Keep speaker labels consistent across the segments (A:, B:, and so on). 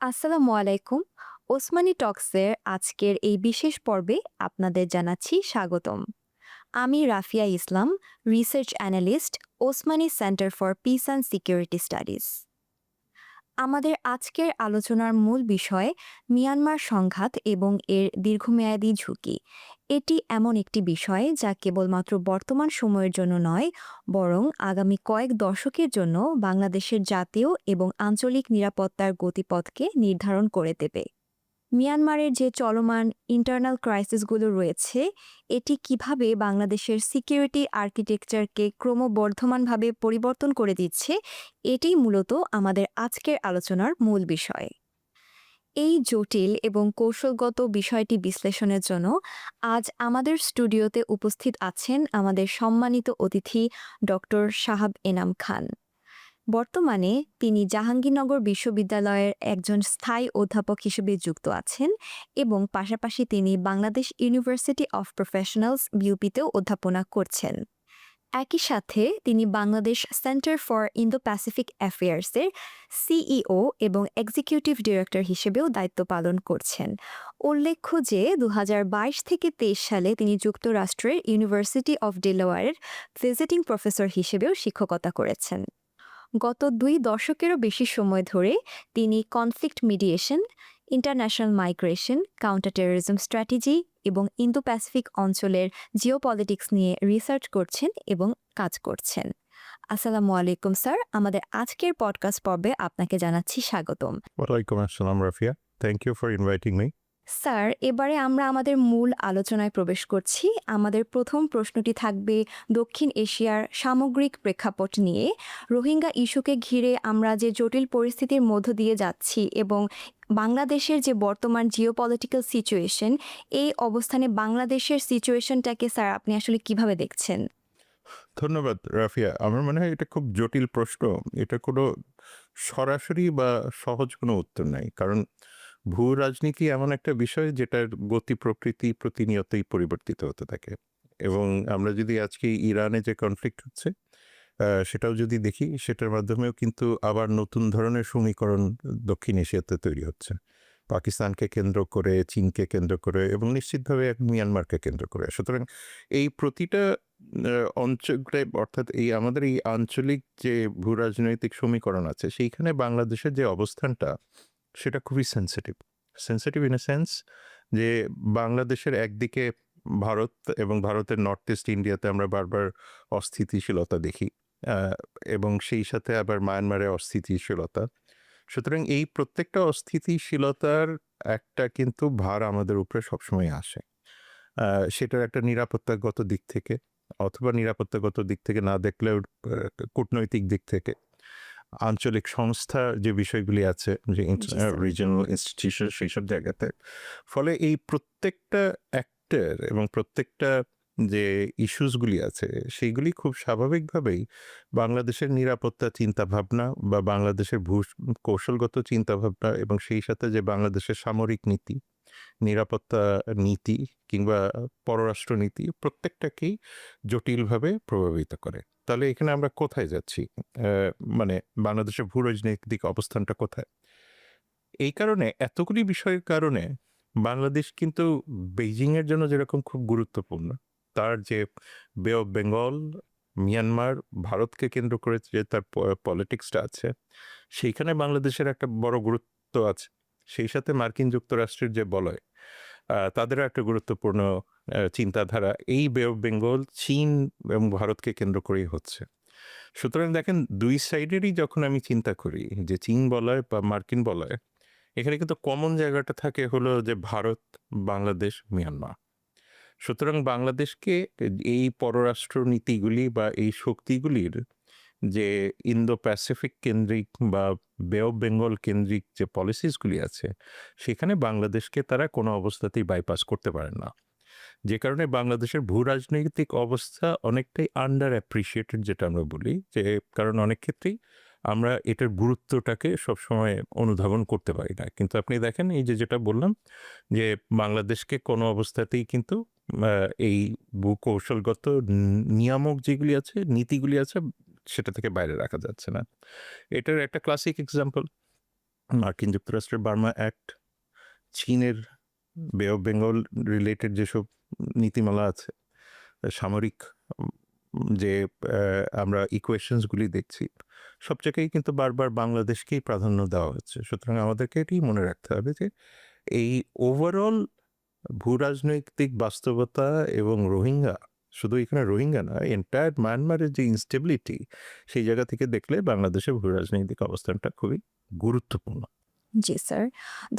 A: আসসালামু আলাইকুম। ওসমানী টকসের আজকের এই বিশেষ পর্বে আপনাদের জানাচ্ছি স্বাগতম। আমি Rafia Islam, research analyst, Osmani centre for peace and security studies. আমাদের আজকের আলোচনার মূল বিষয় মিয়ানমার সংঘাত এবং এর দীর্ঘমেয়াদী ঝুঁকি। এটি এমন একটি বিষয় যা কেবলমাত্র বর্তমান সময়ের জন্য নয়, বরং আগামী কয়েক দশকের জন্য বাংলাদেশের জাতীয় এবং আঞ্চলিক নিরাপত্তার গতিপথকে নির্ধারণ করে দেবে। মিয়ানমারের যে চলমান ইন্টারনাল ক্রাইসিসগুলো রয়েছে, এটি কিভাবে বাংলাদেশের সিকিউরিটি আর্কিটেকচারকে ক্রমবর্ধমানভাবে পরিবর্তন করে দিচ্ছে, এটিই মূলত আমাদের আজকের আলোচনার মূল বিষয়। এই জটিল এবং কৌশলগত বিষয়টি বিশ্লেষণের জন্য আজ আমাদের স্টুডিওতে উপস্থিত আছেন আমাদের সম্মানিত অতিথি ডক্টর শাহাব এনাম খান। বর্তমানে তিনি জাহাঙ্গীরনগর বিশ্ববিদ্যালয়ের একজন স্থায়ী অধ্যাপক হিসেবে যুক্ত আছেন এবং পাশাপাশি তিনি বাংলাদেশ ইউনিভার্সিটি অফ প্রফেশনালস বিউপিতেও অধ্যাপনা করছেন। একই সাথে তিনি Bangladesh centre for Indo Pacific অ্যাফেয়ার্সের সিইও এবং এক্সিকিউটিভ ডিরেক্টর হিসেবেও দায়িত্ব পালন করছেন। উল্লেখ্য যে ২০২২ থেকে ২৩ সালে তিনি যুক্তরাষ্ট্রের ইউনিভার্সিটি অফ ডেলাওয়্যারের ভিজিটিং প্রফেসর হিসেবেও শিক্ষকতা করেছেন। গত ২ দশকেরও বেশি সময় ধরে তিনি conflict mediation, international migration, counter terrorism strategy এবং ইন্দো প্যাসিফিক অঞ্চলের জিওপলিটিক্স নিয়ে রিসার্চ করছেন এবং কাজ করছেন। আসসালামু আলাইকুম স্যার, আমাদের আজকের পডকাস্ট পর্বে আপনাকে জানাচ্ছি স্বাগতম।
B: ওয়ালাইকুম আসসালাম Rafia. Thank you for inviting me.
A: Sir, এবারে আমরা আমাদের মূল আলোচনায় প্রবেশ করছি। আমাদের প্রথম প্রশ্নটি থাকবে দক্ষিণ এশিয়ার সামগ্রিক প্রেক্ষাপট নিয়ে। রোহিঙ্গা ইস্যুকে ঘিরে আমরা যে জটিল পরিস্থিতির মধ্য দিয়ে যাচ্ছি এবং বাংলাদেশের যে বর্তমান জিওপলিটিক্যাল সিচুয়েশন, এই অবস্থানে বাংলাদেশের সিচুয়েশনটাকে স্যার আপনি আসলে কিভাবে দেখছেন?
B: ধন্যবাদ রাফিয়া। আমার মনে হয় এটা খুব জটিল প্রশ্ন। এটা কোনো সরাসরি বা সহজ কোনো উত্তর নাই। কারণ ভূ রাজনীতি এমন একটা বিষয় যেটার গতি প্রকৃতি প্রতিনিয়তই পরিবর্তিত হতে থাকে। এবং আমরা যদি আজকে ইরানে যে কনফ্লিক্ট হচ্ছে সেটাও যদি দেখি, সেটার মাধ্যমেও কিন্তু আবার নতুন ধরনের সমীকরণ দক্ষিণ এশিয়াতে তৈরি হচ্ছে। পাকিস্তানকে কেন্দ্র করে, চীনকে কেন্দ্র করে এবং নিশ্চিতভাবে মিয়ানমারকে কেন্দ্র করে। সুতরাং এই প্রতিটা অঞ্চলে, অর্থাৎ এই আমাদের এই আঞ্চলিক যে ভূ রাজনৈতিক সমীকরণ আছে, সেইখানে বাংলাদেশের যে অবস্থানটা সেটা খুবই sensitive. Sensitive in a sense যে বাংলাদেশের একদিকে ভারত এবং ভারতের নর্থ ইস্ট ইন্ডিয়াতে আমরা বারবার অস্থিতিশীলতা দেখি, আহ, এবং সেই সাথে আবার মায়ানমারে অস্থিতিশীলতা। সুতরাং এই প্রত্যেকটা অস্থিতিশীলতার একটা কিন্তু ভার আমাদের উপরে সবসময় আসে। সেটার একটা নিরাপত্তাগত দিক থেকে, অথবা নিরাপত্তাগত দিক থেকে না দেখলেও কূটনৈতিক দিক থেকে, আঞ্চলিক সংস্থা যে বিষয়গুলি আছে, যে
A: জি স্যার।
B: রিজিওনাল ইনস্টিটিউশন, সেইসব জায়গাতে। ফলে এই প্রত্যেকটা অ্যাক্টর এবং প্রত্যেকটা যে ইস্যুসগুলি আছে সেইগুলি খুব স্বাভাবিকভাবেই বাংলাদেশের নিরাপত্তা চিন্তাভাবনা বা বাংলাদেশের কৌশলগত চিন্তাভাবনা এবং সেই সাথে যে বাংলাদেশের সামরিক নীতি, নিরাপত্তা নীতি কিংবা পররাষ্ট্রনীতি, প্রত্যেকটাকেই জটিলভাবে প্রভাবিত করে। তাহলে এখানে আমরা কোথায় যাচ্ছি? মানে বাংলাদেশের ভূ রাজনৈতিক অবস্থানটা কোথায়? এই কারণে, এতগুলি বিষয়ের কারণে বাংলাদেশ কিন্তু বেইজিংয়ের জন্য যেরকম খুব গুরুত্বপূর্ণ, তার যে বে অফ বেঙ্গল, মিয়ানমার, ভারতকে কেন্দ্র করে যে তার পলিটিক্সটা আছে, সেইখানে বাংলাদেশের একটা বড় গুরুত্ব আছে। সেই সাথে মার্কিন যুক্তরাষ্ট্রের যে বলয়, তাদেরও একটা গুরুত্বপূর্ণ চিন্তাধারা এই বে অফ বেঙ্গল, চীন এবং ভারতকে কেন্দ্র করেই হচ্ছে। সুতরাং দেখেন, দুই সাইডেরই যখন আমি চিন্তা করি, যে চীন বলয় বা মার্কিন বলয়, এখানে কিন্তু কমন জায়গাটা থাকে হলো যে ভারত, বাংলাদেশ, মিয়ানমার। সুতরাং বাংলাদেশকে এই পররাষ্ট্র নীতিগুলি বা এই শক্তিগুলির যে ইন্দো প্যাসিফিক কেন্দ্রিক বা বে অফ বেঙ্গল কেন্দ্রিক যে পলিসিসগুলি আছে, সেখানে বাংলাদেশকে তারা কোনো অবস্থাতেই বাইপাস করতে পারে না। যে কারণে বাংলাদেশের ভূ রাজনৈতিক অবস্থা অনেকটাই আন্ডার অ্যাপ্রিসিয়েটেড, যেটা আমরা বলি, যে কারণ অনেক ক্ষেত্রেই আমরা এটার গুরুত্বটাকে সবসময় অনুধাবন করতে পারি না। কিন্তু আপনি দেখেন, এই যে যেটা বললাম, যে বাংলাদেশকে কোনো অবস্থাতেই কিন্তু এই ভূকৌশলগত নিয়ামক যেগুলি আছে, নীতিগুলি আছে, সেটা থেকে বাইরে রাখা যাচ্ছে না। এটার একটা ক্লাসিক এক্সাম্পল মার্কিন যুক্তরাষ্ট্রের বার্মা অ্যাক্ট, চীনের বে অফ বেঙ্গল রিলেটেড যেসব নীতিমালা আছে, সামরিক উম, যে আমরা ইকুয়েশনসগুলি দেখছি, সব জায়গায় কিন্তু বারবার বাংলাদেশকেই প্রাধান্য দেওয়া হচ্ছে। সুতরাং আমাদেরকে এটি মনে রাখতে হবে যে এই ওভারঅল ভূরাজনৈতিক বাস্তবতা এবং রোহিঙ্গা, শুধু এখানে রোহিঙ্গা না, এন্টায়ার মায়ানমারের যে ইনস্টেবিলিটি, সেই জায়গা থেকে দেখলে বাংলাদেশের ভূরাজনৈতিক অবস্থানটা খুবই গুরুত্বপূর্ণ।
A: জি স্যার,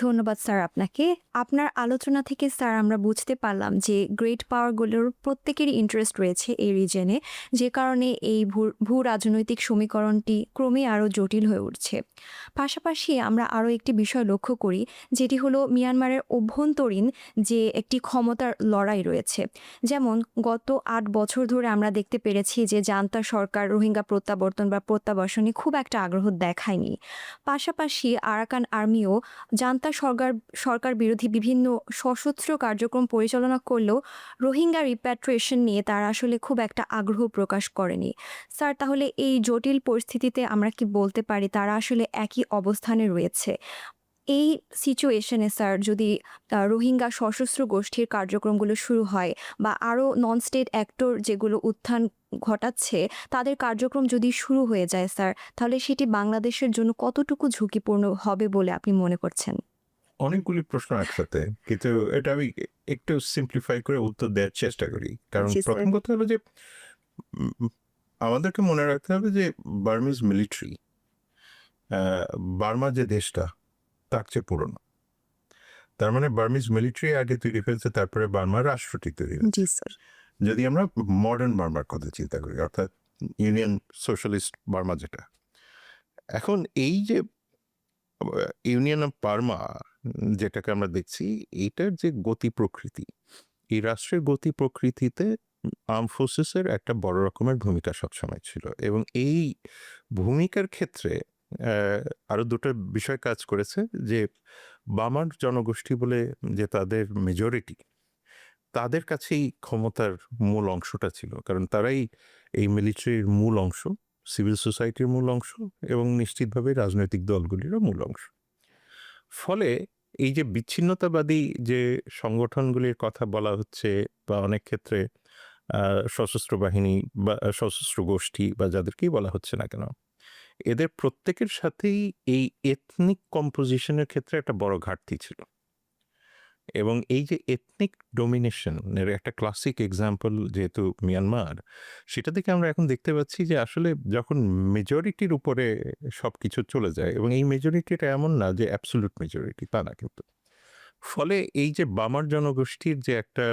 A: ধন্যবাদ স্যার আপনাকে। আপনার আলোচনা থেকে স্যার আমরা বুঝতে পারলাম যে গ্রেট পাওয়ারগুলোর প্রত্যেকেরই ইন্টারেস্ট রয়েছে এই রিজনে, যে কারণে এই ভূ রাজনৈতিক সমীকরণটি ক্রমেই আরও জটিল হয়ে উঠছে। পাশাপাশি আমরা আরও একটি বিষয় লক্ষ্য করি, যেটি হলো মিয়ানমারের অভ্যন্তরীণ যে একটি ক্ষমতার লড়াই রয়েছে। যেমন গত ৮ বছর ধরে আমরা দেখতে পেরেছি যে জান্তা সরকার রোহিঙ্গা প্রত্যাবর্তন বা প্রত্যাবাসনে খুব একটা আগ্রহ দেখায়নি। পাশাপাশি আরাকান আর্মিও জান্তা সরকার বিরোধী বিভিন্ন সশস্ত্র কার্যক্রম পরিচালনা করলেও রোহিঙ্গা রিপ্যাট্রিয়েশন নিয়ে তারা আসলে খুব একটা আগ্রহ প্রকাশ করেনি। স্যার, তাহলে এই জটিল পরিস্থিতিতে আমরা কি বলতে পারি তারা আসলে একই অবস্থানে রয়েছে? এই সিচুয়েশনে স্যার যদি রোহিঙ্গা সশস্ত্র গোষ্ঠীর কার্যক্রমগুলো শুরু হয় বা আরও নন স্টেট অ্যাক্টর যেগুলো উত্থান ঘটাচ্ছে তাদের কার্যক্রম যদি শুরু হয়ে যায় স্যার, তাহলে সেটি বাংলাদেশের জন্য কতটুকু ঝুঁকিপূর্ণ হবে বলে আপনি মনে করছেন?
B: অনেকগুলি প্রশ্ন একসাথে, কিন্তু এটা আমি একটু সিম্পলিফাই করে উত্তর দেওয়ার চেষ্টা করি। কারণ
A: জি স্যার।
B: প্রথম কথা হলো যে উম, আমাদেরকে মনে রাখতে হবে যে বার্মিজ মিলিটারি, বার্মা যে দেশটা তার চেয়ে পুরনো। তার মানে বার্মিজ মিলিটারি আগে তৈরি হয়েছে, তারপরে বার্মার রাষ্ট্রটি তৈরি হয়েছে।
A: জি স্যার।
B: যদি আমরা মডার্ন বার্মার কথা চিন্তা করি, অর্থাৎ ইউনিয়ন সোশ্যালিস্ট বার্মা যেটা, এখন এই যে ইউনিয়ন অফ বার্মা যেটাকে আমরা দেখছি, এইটার যে গতি প্রকৃতি, এই রাষ্ট্রের গতি প্রকৃতিতে আর্ম ফোর্সেসের একটা বড় রকমের ভূমিকা সবসময় ছিল। এবং এই ভূমিকার ক্ষেত্রে আরো দুটো বিষয় কাজ করেছে, যে বামার জনগোষ্ঠী বলে যে তাদের মেজরিটি, তাদের কাছেই ক্ষমতার মূল অংশটা ছিল, কারণ তারাই এই মিলিটারির মূল অংশ, সিভিল সোসাইটির মূল অংশ এবং নিশ্চিতভাবে রাজনৈতিক দলগুলিরও মূল অংশ। ফলে এই যে বিচ্ছিন্নতাবাদী যে সংগঠনগুলির কথা বলা হচ্ছে, বা অনেক ক্ষেত্রে সশস্ত্র বাহিনী বা সশস্ত্র গোষ্ঠী বা যাদেরকেই বলা হচ্ছে না কেন, এদের প্রত্যেকের সাথেই এই এথনিক কম্পোজিশনের ক্ষেত্রে একটা বড় ঘাটতি ছিল। এবং এই যে এথনিক ডোমিনেশন এর একটা ক্লাসিক এক্সাম্পল যেহেতু মিয়ানমার, সেটা থেকে আমরা এখন দেখতে পাচ্ছি যে আসলে যখন মেজরিটির উপরে সব কিছু চলে যায়, এবং এই মেজরিটিটা এমন না যে অ্যাবসোলুট মেজরিটি, তা না কিন্তু, ফলে এই যে বামার জনগোষ্ঠীর যে একটা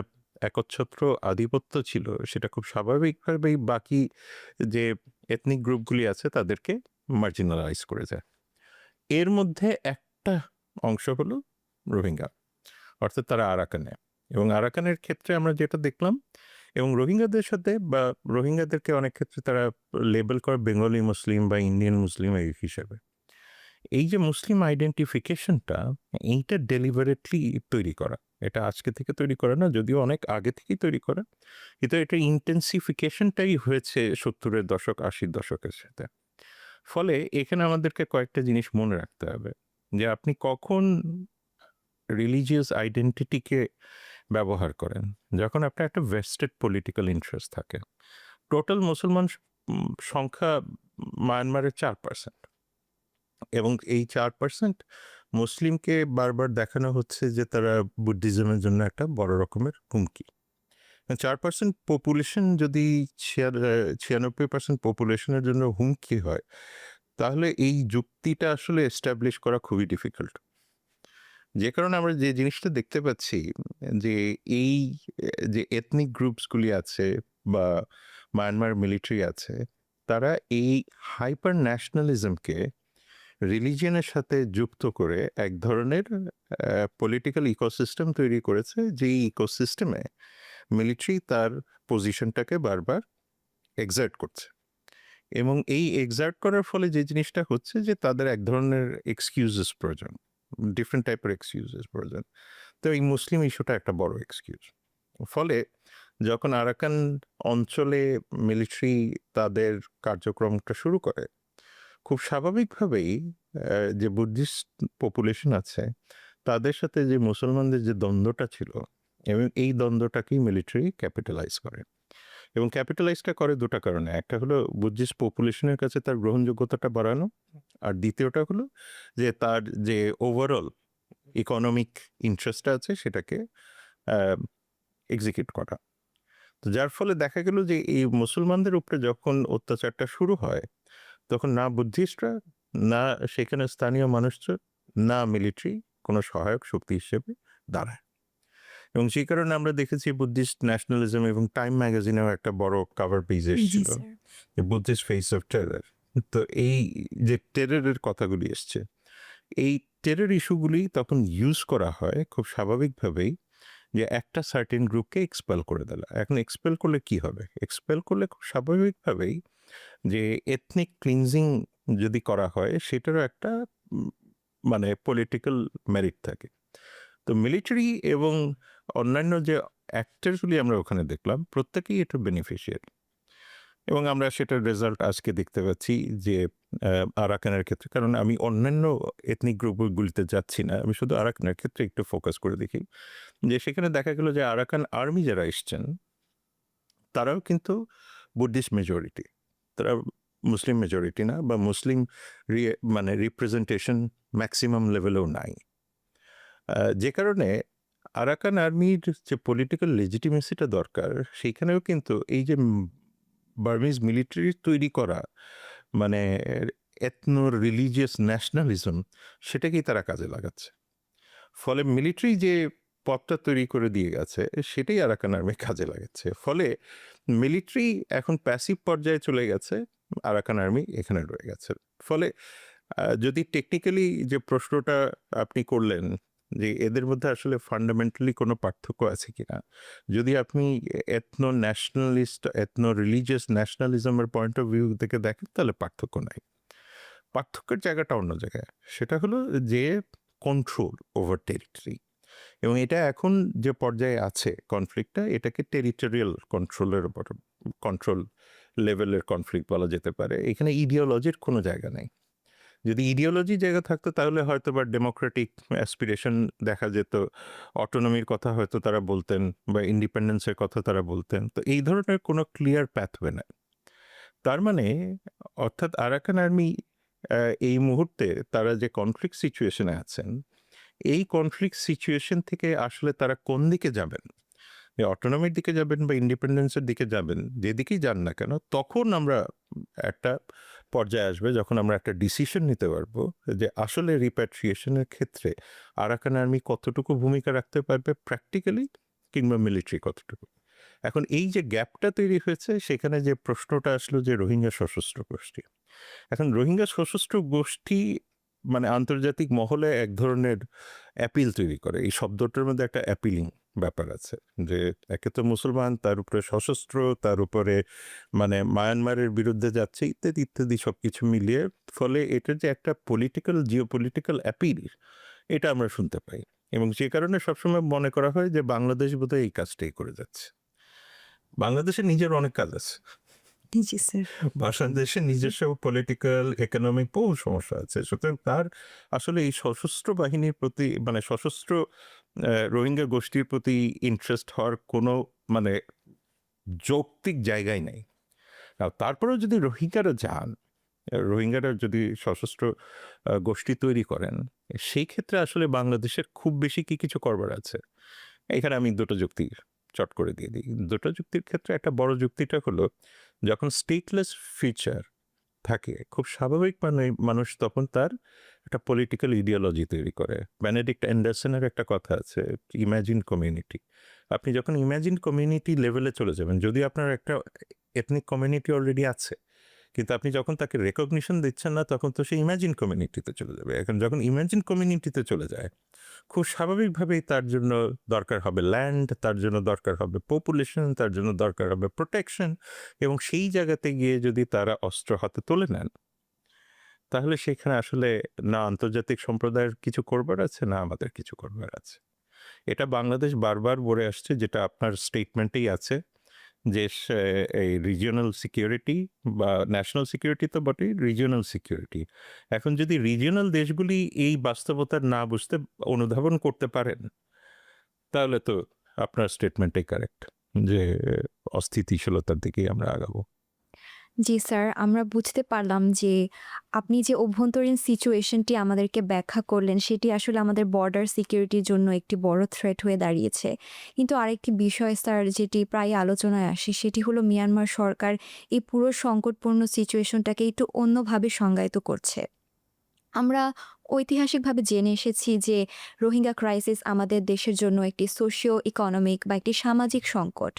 B: একচ্ছত্র আধিপত্য ছিল, সেটা খুব স্বাভাবিকভাবেই বাকি যে এথনিক গ্রুপগুলি আছে তাদেরকে মার্জিনালাইজ করে যায়। এর মধ্যে একটা অংশ হলো রোহিঙ্গা, অর্থাৎ তারা আরাকানে। এবং আরাকানের ক্ষেত্রে আমরা যেটা দেখলাম, এবং রোহিঙ্গাদের সাথে বা রোহিঙ্গাদেরকে অনেক ক্ষেত্রে তারা লেবেল করে বেঙ্গলি মুসলিম বা ইন্ডিয়ান মুসলিম এই হিসেবে। এই যে মুসলিম আইডেন্টিফিকেশনটা, এইটা ডেলিভারেটলি তৈরি করা, এটা আজকে থেকে তৈরি করা না, যদিও অনেক আগে থেকেই তৈরি করা, কিন্তু এটা ইন্টেন্সিফিকেশনটাই হয়েছে 70-এর দশক 80-র দশকের সাথে। ফলে এখানে আমাদেরকে কয়েকটা জিনিস মনে রাখতে হবে, যে আপনি কখন রিলিজিয়াস আইডেন্টিটিকে ব্যবহার করেন, যখন আপনার একটা ভেস্টেড পলিটিক্যাল ইন্টারেস্ট থাকে। টোটাল মুসলমান সংখ্যা মায়ানমারের 4%, এবং এই 4% মুসলিমকে বারবার দেখানো হচ্ছে যে তারা বুদ্ধিজমের জন্য একটা বড় রকমের হুমকি। 4% পপুলেশন যদি 96% পপুলেশনের জন্য হুমকি হয়, তাহলে এই যুক্তিটা আসলে এস্টাবলিশ করা খুবই ডিফিকাল্ট। যে কারণে আমরা যে জিনিসটা দেখতে পাচ্ছি, যে এই যে এথনিক গ্রুপসগুলি আছে বা মায়ানমার মিলিটারি আছে, তারা এই হাইপার ন্যাশনালিজমকে রিলিজিয়নের সাথে যুক্ত করে এক ধরনের পলিটিক্যাল ইকোসিস্টেম তৈরি করেছে, যে ইকোসিস্টেমে মিলিটারি তার পজিশনটাকে বারবার এক্সার্ট করছে। এবং এই এক্সার্ট করার ফলে যে জিনিসটা হচ্ছে, যে তাদের এক ধরনের এক্সকিউজেস প্রয়োজন, ডিফারেন্ট টাইপের এক্সকিউজেস প্রয়োজন। তো এই মুসলিম ইস্যুটা একটা বড় এক্সকিউজ। ফলে যখন আরাকান অঞ্চলে মিলিটারি তাদের কার্যক্রমটা শুরু করে, খুব স্বাভাবিকভাবেই যে বুদ্ধিস্ট পপুলেশন আছে তাদের সাথে যে মুসলমানদের যে দ্বন্দ্বটা ছিল এবং এই দ্বন্দ্বটাকেই মিলিটারি ক্যাপিটালাইজ করে এবং ক্যাপিটালাইজটা করে দুটো কারণে। একটা হলো বুদ্ধিস্ট পপুলেশনের কাছে তার গ্রহণযোগ্যতাটা বাড়ানো, আর দ্বিতীয়টা হলো যে তার যে ওভারঅল ইকোনমিক ইন্টারেস্টটা আছে সেটাকে এক্সিকিউট করা। তো যার ফলে দেখা গেল যে এই মুসলমানদের উপরে যখন অত্যাচারটা শুরু হয় তখন না বুদ্ধিস্টরা, না সেখানে স্থানীয় মানুষরা, না মিলিটারি কোনো সহায়ক শক্তি হিসেবে দাঁড়ায়। এবং সেই কারণে আমরা দেখেছি বুদ্ধিস্ট ন্যাশনালিজম এবং টাইম ম্যাগাজিনেও একটা বড় কাভার পেজ
A: জি
B: এসেছিল,
A: sir.
B: Buddhist face of terror. তো এই যে টেররের কথাগুলি এসছে, এই টেরর ইস্যুগুলি তখন ইউজ করা হয় খুব স্বাভাবিকভাবেই যে একটা সার্টেন গ্রুপকে এক্সপেল করে দেওয়া। এখন এক্সপেল করলে কি হবে? এক্সপেল করলে খুব স্বাভাবিকভাবেই যে এথনিক ক্লিনজিং যদি করা হয় সেটারও একটা মানে পলিটিক্যাল মেরিট থাকে। তো মিলিটারি এবং অন্যান্য যে অ্যাক্টরগুলি আমরা ওখানে দেখলাম প্রত্যেকেই এটা বেনিফিশিয়ারি এবং আমরা সেটার রেজাল্ট আজকে দেখতে পাচ্ছি যে আরাকানের ক্ষেত্রে, কারণ আমি অন্যান্য এথনিক গ্রুপগুলিতে যাচ্ছি না, আমি শুধু আরাকানের ক্ষেত্রে একটু ফোকাস করে দেখি যে সেখানে দেখা গেল যে আরাকান আর্মি যারা এসছেন তারাও কিন্তু বুদ্ধিস্ট মেজরিটি, তারা মুসলিম মেজরিটি না, বা মুসলিম মানে রিপ্রেজেন্টেশন ম্যাক্সিমাম লেভেলেও নাই। যে কারণে আরাকান আর্মির যে পলিটিক্যাল লেজিটিমেসিটা দরকার সেইখানেও কিন্তু এই যে বার্মিজ মিলিটারি তৈরি করা মানে এথনো রিলিজিয়াস ন্যাশনালিজম সেটাকেই তারা কাজে লাগাচ্ছে। ফলে মিলিটারি যে পথটা তৈরি করে দিয়ে গেছে সেটাই আরাকান আর্মি কাজে লাগাচ্ছে। ফলে মিলিটারি এখন প্যাসিভ পর্যায়ে চলে গেছে, আরাকান আর্মি এখানে রয়ে গেছে। ফলে যদি টেকনিক্যালি যে প্রশ্নটা আপনি করলেন যে এদের মধ্যে আসলে ফান্ডামেন্টালি কোনো পার্থক্য আছে কিনা, যদি আপনি এথনো ন্যাশনালিস্ট এথনো রিলিজিয়াস ন্যাশনালিজমের পয়েন্ট অফ ভিউ থেকে দেখেন তাহলে পার্থক্য নাই। পার্থক্যের জায়গাটা অন্য জায়গায়, সেটা হলো যে কন্ট্রোল ওভার টেরিটরি। এবং এটা এখন যে পর্যায়ে আছে কনফ্লিক্টটা, এটাকে টেরিটোরিয়াল কন্ট্রোলের উপর কন্ট্রোল লেভেলের কনফ্লিক্ট বলা যেতে পারে। এখানে ইডিওলজির কোনো জায়গা নেই। যদি ইডিওলজি জায়গা থাকতো তাহলে হয়তো বা ডেমোক্রেটিক অ্যাসপিরেশন দেখা যেত, অটোনমির কথা হয়তো তারা বলতেন বা ইন্ডিপেন্ডেন্সের কথা তারা বলতেন। তো এই ধরনের কোনো ক্লিয়ার প্যাথওয়ে নাই। তার মানে অর্থাৎ আরাকান আর্মি এই মুহূর্তে তারা যে কনফ্লিক্ট সিচুয়েশনে আছেন, এই কনফ্লিক্ট সিচুয়েশন থেকে আসলে তারা কোন দিকে যাবেন, অটোনমির দিকে যাবেন বা ইন্ডিপেন্ডেন্সের দিকে যাবেন, যেদিকেই যান না কেন, তখন আমরা একটা পর্যায়ে আসবে যখন আমরা একটা ডিসিশন নিতে পারবো যে আসলে রিপ্যাট্রিয়েশনের ক্ষেত্রে আরাকান আর্মি কতটুকু ভূমিকা রাখতে পারবে প্র্যাকটিক্যালি, কিংবা মিলিটারি কতটুকু। এখন এই যে গ্যাপটা তৈরি হয়েছে সেখানে যে প্রশ্নটা আসলো যে রোহিঙ্গা সশস্ত্র গোষ্ঠী। এখন রোহিঙ্গা সশস্ত্র গোষ্ঠী মানে আন্তর্জাতিক মহলে এক ধরনের অ্যাপিল তৈরি করে। এই শব্দটার মধ্যে একটা অ্যাপিলিং ব্যাপার আছে যে একে তো মুসলমান, তার উপরে সশস্ত্র, তার উপরে মানে মায়ানমারের বিরুদ্ধে যাচ্ছে ইত্যাদি ইত্যাদি সব কিছু মিলিয়ে, ফলে এটার যে একটা পলিটিক্যাল জিওপলিটিক্যাল অ্যাপিল এটা আমরা শুনতে পাই। এবং যে কারণে সবসময় মনে করা হয় যে বাংলাদেশ বোধহয় এই কাজটাই করে যাচ্ছে। বাংলাদেশের নিজের অনেক কাজ আছে,
A: জি স্যার।
B: বাংলাদেশের নিজস্ব পলিটিক্যাল ইকোনমিক বহু সমস্যা আছে, সুতরাং তার আসলে এই সশস্ত্র বাহিনীর প্রতি মানে সশস্ত্র রোহিঙ্গা গোষ্ঠীর প্রতি ইন্টারেস্ট হওয়ার কোনো মানে যৌক্তিক জায়গায় নেই। আর তারপরেও যদি রোহিঙ্গারা যান, রোহিঙ্গারা যদি সশস্ত্র গোষ্ঠী তৈরি করেন, সেই ক্ষেত্রে আসলে বাংলাদেশের খুব বেশি কি কিছু করবার আছে। এখানে আমি দুটো যুক্তি চট করে দিয়ে দিই। দুটো যুক্তির ক্ষেত্রে একটা বড় যুক্তিটা হলো যখন স্টেটলেস ফিচার থাকে খুব স্বাভাবিক মানে মানুষ তখন তার একটা পলিটিক্যাল ইডিওলজি তৈরি করে। বেনেডিক্ট অ্যান্ডারসনের একটা কথা আছে, ইম্যাজিন কমিউনিটি। আপনি যখন ইম্যাজিন কমিউনিটি লেভেলে চলে যাবেন, যদি আপনার একটা এথনিক কমিউনিটি অলরেডি আছে কিন্তু আপনি যখন তাকে রেকগনিশন দিচ্ছেন না, তখন তো সে ইম্যাজিন কমিউনিটিতে চলে যাবে। এখন যখন ইম্যাজিন কমিউনিটিতে চলে যায়, খুব স্বাভাবিকভাবেই তার জন্য দরকার হবে ল্যান্ড, তার জন্য দরকার হবে পপুলেশন, তার জন্য দরকার হবে প্রোটেকশন। এবং সেই জায়গাতে গিয়ে যদি তারা অস্ত্র হাতে তুলে নেন, তাহলে সেখানে আসলে না আন্তর্জাতিক সম্প্রদায়ের কিছু করবার আছে, না আমাদের কিছু করবার আছে। এটা বাংলাদেশ বারবার বলে আসছে, যেটা আপনার স্টেটমেন্টেই আছে যে এই রিজিওনাল সিকিউরিটি বা ন্যাশনাল সিকিউরিটি তো বটেই, রিজিওনাল সিকিউরিটি। এখন যদি রিজিওনাল দেশগুলি এই বাস্তবতা না বুঝতে অনুধাবন করতে পারেন, তাহলে তো আপনার স্টেটমেন্টটাই কারেক্ট যে অস্থিতিশীলতার দিকেই আমরা আগাবো।
A: জি স্যার, আমরা বুঝতে পারলাম যে আপনি যে অভ্যন্তরীণ সিচুয়েশনটি আমাদেরকে ব্যাখ্যা করলেন সেটি আসলে আমাদের বর্ডার সিকিউরিটির জন্য একটি বড় থ্রেট হয়ে দাঁড়িয়েছে। কিন্তু আরেকটি বিষয় স্যার যেটি প্রায় আলোচনায় আসে সেটি হলো মিয়ানমার সরকার এই পুরো সংকটপূর্ণ সিচুয়েশনটাকে একটু অন্যভাবে সংজ্ঞায়িত করছে। আমরা ঐতিহাসিকভাবে জেনে এসেছি যে রোহিঙ্গা ক্রাইসিস আমাদের দেশের জন্য একটি সোশিও ইকোনমিক বা একটি সামাজিক সংকট।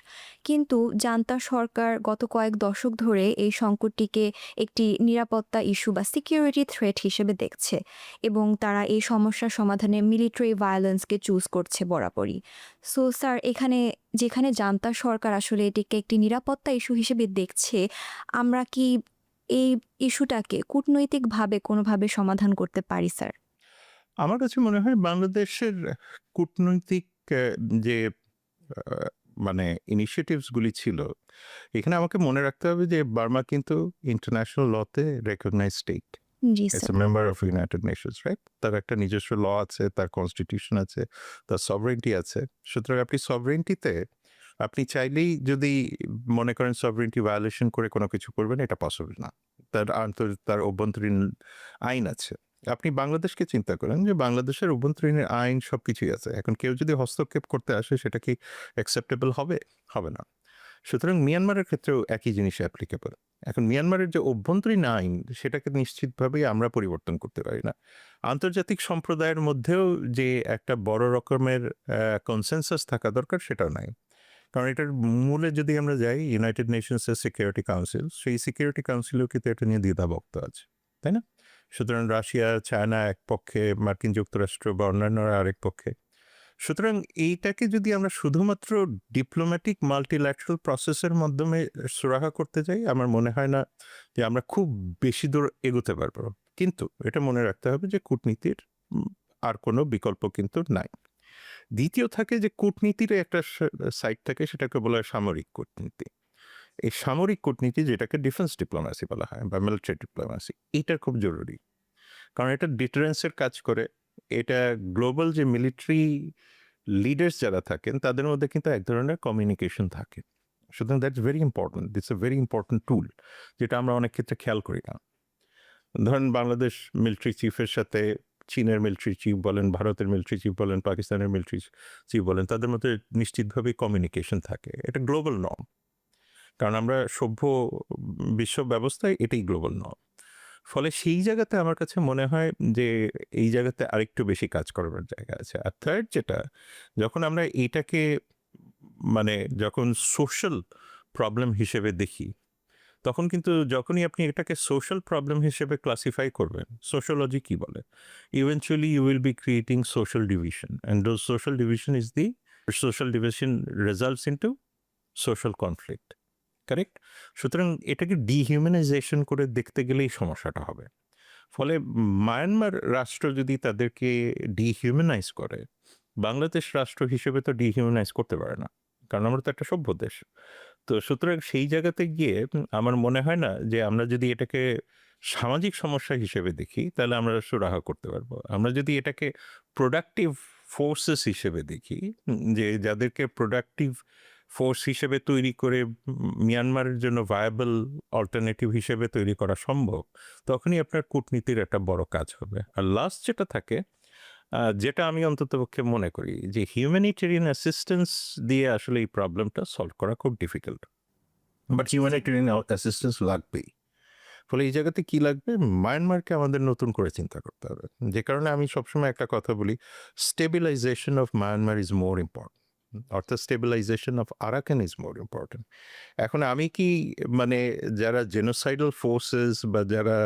A: কিন্তু জান্তা সরকার গত কয়েক দশক ধরে এই সংকটটিকে একটি নিরাপত্তা ইস্যু বা সিকিউরিটি থ্রেট হিসেবে দেখছে এবং তারা এই সমস্যার সমাধানে মিলিটারি ভায়োলেন্সকে চুজ করছে বরাবরই। সো স্যার, যেখানে জান্তা সরকার আসলে এটিকে একটি নিরাপত্তা ইস্যু হিসেবে দেখছে, আমরা কি এই ইস্যুটাকে কূটনৈতিকভাবে কোনোভাবে সমাধান করতে পারি স্যার?
B: আমার কাছে মনে হয় বাংলাদেশের কূটনৈতিক যে আহ, মানে ইনিশিয়েটিভস গুলি ছিল, এখানে আমাকে মনে রাখতে হবে যে বার্মা কিন্তু ইন্টারন্যাশনাল লতে রেকগনাইজ স্টেট।
A: জি
B: it's
A: sir.
B: A member of United Nations, right? তার একটা নিজস্ব ল আছে, তার কনস্টিটিউশন আছে, তার সভরেন্টি আছে। সুতরাং আপনি সভরেন্টিতে আপনি চাইলেই যদি মনে করেন সভরেন্টি ভায়োলেশন করে কোনো কিছু করবেন, এটা পসিবল না। তার অভ্যন্তরীণ আইন আছে। আপনি বাংলাদেশকে চিন্তা করেন যে বাংলাদেশের অভ্যন্তরীণ আইন সবকিছুই আছে। এখন কেউ যদি হস্তক্ষেপ করতে আসে সেটা কি অ্যাকসেপ্টেবল হবে? হবে না। সুতরাং মিয়ানমারের ক্ষেত্রেও একই জিনিস অ্যাপ্লিকেবল। এখন মিয়ানমারের যে অভ্যন্তরীণ আইন সেটাকে নিশ্চিতভাবেই আমরা পরিবর্তন করতে পারি না। আন্তর্জাতিক সম্প্রদায়ের মধ্যেও যে একটা বড় রকমের কনসেনসাস থাকা দরকার সেটাও নাই। কারণ এটার মূলে যদি আমরা যাই, ইউনাইটেড নেশনসের সিকিউরিটি কাউন্সিল, সেই সিকিউরিটি কাউন্সিলেও কিন্তু এটা নিয়ে দ্বিধাভক্ত আছে, তাই না? সুতরাং রাশিয়া, চায়না এক পক্ষে, মার্কিন যুক্তরাষ্ট্র বা অন্যান্যরা আরেক পক্ষে। সুতরাং এইটাকে যদি আমরা শুধুমাত্র ডিপ্লোম্যাটিক মাল্টিল্যাটারাল প্রসেসের মাধ্যমে সুরাহা করতে যাই, আমার মনে হয় না যে আমরা খুব বেশি দূর এগোতে পারবো। কিন্তু এটা মনে রাখতে হবে যে কূটনীতির আর কোনো বিকল্প কিন্তু নাই। দ্বিতীয় থাকে যে কূটনীতির একটা সাইড থাকে, সেটাকে বলা হয় সামরিক কূটনীতি। এই সামরিক কূটনীতি, যেটাকে ডিফেন্স ডিপ্লোম্যাসি বলা হয় বা মিলিটারি ডিপ্লোম্যাসি, এটা খুব জরুরি। কারণ এটা ডিটারেন্সের কাজ করে। এটা গ্লোবাল যে মিলিটারি লিডার্স যারা থাকেন তাদের মধ্যে কিন্তু এক ধরনের কমিউনিকেশন থাকে। সুতরাং that's very important, it's a very important tool, যেটা আমরা অনেক ক্ষেত্রে খেয়াল করি না। ধরেন বাংলাদেশ মিলিটারি চিফের সাথে চীনের মিলিটারি চিফ বলেন, ভারতের মিলিটারি চিফ বলেন, পাকিস্তানের মিলিটারি চিফ বলেন, তাদের মধ্যে নিশ্চিতভাবেই কমিউনিকেশন থাকে। এটা গ্লোবাল নর্ম, কারণ আমরা সভ্য বিশ্ব ব্যবস্থায় এটাই গ্লোবাল নর্ম। ফলে সেই জায়গাতে আমার কাছে মনে হয় যে এই জায়গাতে আরেকটু বেশি কাজ করবার জায়গা আছে। আর থার্ড যেটা, যখন আমরা এইটাকে যখন সোশ্যাল প্রবলেম হিসেবে দেখি, তখন কিন্তু যখনই আপনি এটাকে সোশ্যাল প্রবলেম হিসেবে ক্লাসিফাই করবেন, সোশ্যোলজি কি বলে, eventually you will be creating social division, and those social division is the social division results into social conflict, correct? সুতরাং এটাকে ডিহিউম্যানাইজেশন করে দেখতে গেলেই সমস্যাটা হবে। ফলে মায়ানমার রাষ্ট্র যদি তাদেরকে ডিহিউম্যানাইজ করে, বাংলাদেশ রাষ্ট্র হিসেবে তো ডিহিউম্যানাইজ করতে পারে না, কারণ আমরা তো একটা সভ্য দেশ। তো সুতরাং সেই জায়গাতে গিয়ে আমার মনে হয় না যে আমরা যদি এটাকে সামাজিক সমস্যা হিসেবে দেখি তাহলে আমরা সুরাহা করতে পারবো। আমরা যদি এটাকে প্রোডাক্টিভ ফোর্সেস হিসেবে দেখি, যে যাদেরকে প্রোডাক্টিভ ফোর্স হিসেবে তৈরি করে মিয়ানমারের জন্য ভায়াবল অল্টারনেটিভ হিসেবে তৈরি করা সম্ভব, তখনই আপনার কূটনীতির একটা বড় কাজ হবে। আর লাস্ট যেটা থাকে, যেটা আমি অন্ততপক্ষে মনে করি, যে হিউম্যানিটেরিয়ান অ্যাসিস্ট্যান্স দিয়ে আসলে এই প্রবলেমটা সলভ করা খুব ডিফিকাল্ট। বাট হিউম্যানিটেরিয়ান অ্যাসিস্ট্যান্স লাগবেই। ফলে এই জায়গাতে কি লাগবে, মায়ানমারকে আমাদের নতুন করে চিন্তা করতে হবে। যে কারণে আমি সবসময় একটা কথা বলি, stabilisation of Myanmar is more important, অর্থাৎ stabilisation of Arakan is more important. এখন আমি কি যারা জেনোসাইডাল ফোর্সেস বা যারা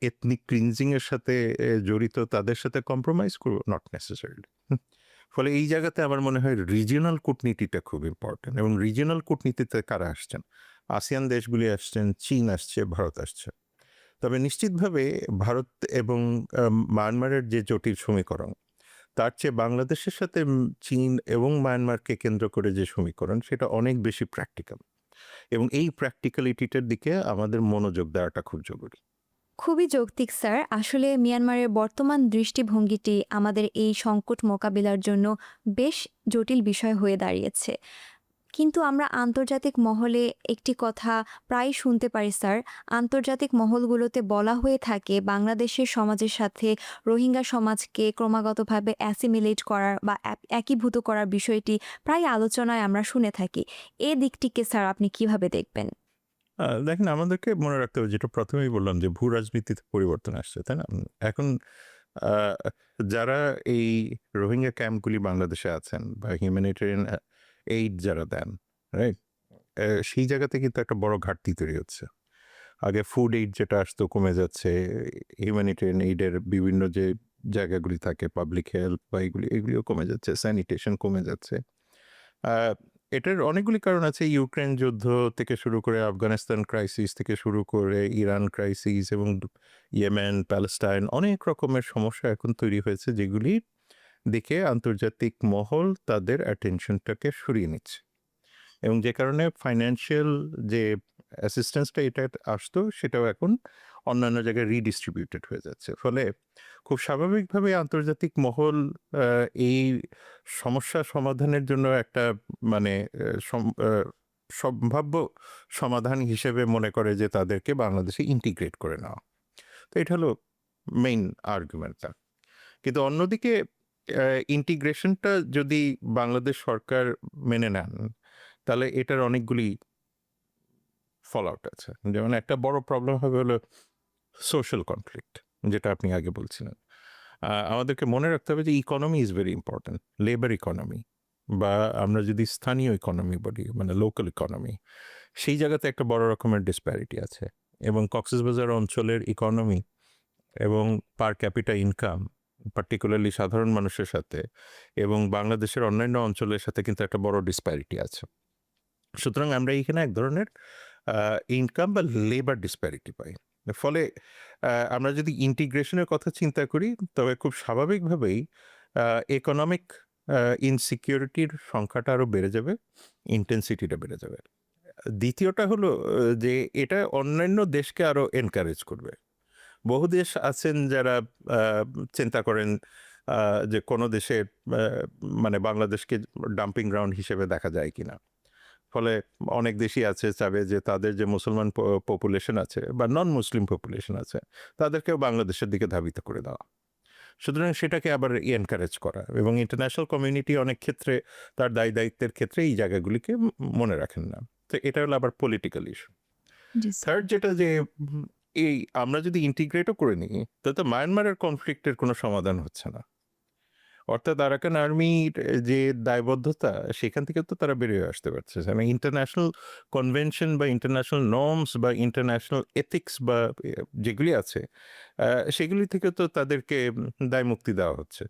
B: এথনিক ক্লিনজিংয়ের সাথে জড়িত তাদের সাথে কম্প্রোমাইজ করবো? Not necessarily. ফলে এই জায়গাতে আমার মনে হয় রিজিওনাল কূটনীতিটা খুব ইম্পর্টেন্ট। এবং রিজিওনাল কূটনীতিতে কারা আসছেন? আসিয়ান দেশগুলি আসছেন, চীন আসছে, ভারত আসছে। তবে নিশ্চিতভাবে ভারত এবং মায়ানমারের যে জটিল সমীকরণ, তার চেয়ে বাংলাদেশের সাথে চীন এবং মায়ানমারকে কেন্দ্র করে যে সমীকরণ সেটা অনেক বেশি প্র্যাকটিক্যাল, এবং এই প্র্যাকটিক্যালিটিটার দিকে আমাদের মনোযোগ দেওয়াটা খুব জরুরি।
A: খুবই যৌক্তিক স্যার। আসলে মিয়ানমারের বর্তমান দৃষ্টিভঙ্গিটি আমাদের এই সংকট মোকাবিলার জন্য বেশ জটিল বিষয় হয়ে দাঁড়িয়েছে। কিন্তু আমরা আন্তর্জাতিক মহলে একটি কথা প্রায় শুনতে পারি স্যার। আন্তর্জাতিক মহলগুলোতে বলা হয়ে থাকে বাংলাদেশের সমাজের সাথে রোহিঙ্গা সমাজকে ক্রমাগতভাবে অ্যাসিমিলেট করার বা একীভূত করার বিষয়টি প্রায় আলোচনায় আমরা শুনে থাকি। এ দিকটিকে স্যার আপনি কিভাবে দেখবেন?
B: দেখেন, আমাদেরকে মনে রাখতে হবে, যেটা প্রথমেই বললাম, যে ভূ রাজনীতিতে পরিবর্তন আসছে, তাই না? এখন আহ, যারা এই রোহিঙ্গা ক্যাম্পগুলি বাংলাদেশে আছেন বা হিউম্যানিটেরিয়ান এইড যারা দেন, রাইট, সেই জায়গাতে কিন্তু একটা বড় ঘাটতি তৈরি হচ্ছে। আগে ফুড এইড যেটা আসতো কমে যাচ্ছে, হিউম্যানিটেরিয়ান এইডের বিভিন্ন যে জায়গাগুলি থাকে, পাবলিক হেলথ বা এগুলিও কমে যাচ্ছে, স্যানিটেশন কমে যাচ্ছে। আহ, এটার অনেকগুলি কারণ আছে। ইউক্রেন যুদ্ধ থেকে শুরু করে আফগানিস্তান ক্রাইসিস থেকে শুরু করে ইরান ক্রাইসিস এবং ইয়েমেন, প্যালেস্টাইন, অনেক রকমের সমস্যা এখন তৈরি হয়েছে, যেগুলি দিকে আন্তর্জাতিক মহল তাদের অ্যাটেনশনটাকে সরিয়ে নিচ্ছে, এবং যে কারণে ফাইন্যান্সিয়াল যে অ্যাসিস্ট্যান্সটা এটা আসতো সেটাও এখন অন্যান্য জায়গায় রিডিস্ট্রিবিউটেড হয়ে যাচ্ছে। ফলে খুব স্বাভাবিকভাবে আন্তর্জাতিক মহল এই সমস্যা সমাধানের জন্য একটা মানে সম্ভাব্য সমাধান হিসেবে মনে করে যে তাদেরকে বাংলাদেশে ইন্টিগ্রেট করে নেওয়া। তো এটা হলো মেইন আর্গুমেন্টটা। কিন্তু অন্যদিকে ইন্টিগ্রেশনটা যদি বাংলাদেশ সরকার মেনে নেন, তাহলে এটার অনেকগুলি ফল আউট আছে। যেমন একটা বড় প্রবলেম হবে হলো সোশ্যাল কনফ্লিক্ট, যেটা আপনি আগে বলছিলেন। আমাদেরকে মনে রাখতে হবে যে economy is very important, labour economy, বা আমরা যদি স্থানীয় ইকোনমি বলি, মানে লোকাল ইকোনমি, সেই জায়গাতে একটা বড় রকমের ডিসপ্যারিটি আছে। এবং কক্সবাজার অঞ্চলের ইকোনমি এবং পার ক্যাপিটা ইনকাম, পার্টিকুলারলি সাধারণ মানুষের সাথে এবং বাংলাদেশের অন্যান্য অঞ্চলের সাথে কিন্তু একটা বড় ডিসপ্যারিটি আছে। সুতরাং আমরা এইখানে এক ধরনের ইনকাম বা লেবার ডিসপ্যারিটি পাই। ফলে আমরা যদি ইন্টিগ্রেশনের কথা চিন্তা করি, তবে খুব স্বাভাবিকভাবেই ইকোনমিক ইনসিকিউরিটির সংখ্যাটা আরও বেড়ে যাবে, ইন্টেন্সিটিটা বেড়ে যাবে। দ্বিতীয়টা হলো যে এটা অন্যান্য দেশকে আরও এনকারেজ করবে। বহু দেশ আছেন যারা আহ, চিন্তা করেন যে কোনো দেশের মানে বাংলাদেশকে ডাম্পিং গ্রাউন্ড হিসেবে দেখা যায় কিনা। ফলে অনেক দেশই আছে চাবে যে তাদের যে মুসলমান পপুলেশন আছে বা নন মুসলিম পপুলেশন আছে, তাদেরকেও বাংলাদেশের দিকে ধাবিত করে দেওয়া। সুতরাং সেটাকে আবার এনকারেজ করা, এবং ইন্টারন্যাশনাল কমিউনিটি অনেক ক্ষেত্রে তার দায় দায়িত্বের ক্ষেত্রে এই জায়গাগুলিকে মনে রাখেন না। তো এটা হলো আবার পলিটিক্যাল ইস্যু।
A: জি
B: থার্ড যেটা, যে এই আমরা যদি ইন্টিগ্রেটও করে নিই, তাতে মায়ানমারের কনফ্লিক্টের কোনো সমাধান হচ্ছে না। অর্থাৎ আরাকান আর্মির যে দায়বদ্ধতা, সেখান থেকে তো তারা বেরিয়ে আসতে পারছে না। ইন্টারন্যাশনাল কনভেনশন বা ইন্টারন্যাশনাল নর্মস বা ইন্টারন্যাশনাল এথিক্স বা যেগুলি আছে, সেগুলি থেকে তো তাদেরকে দায় মুক্তি দেওয়া হচ্ছে,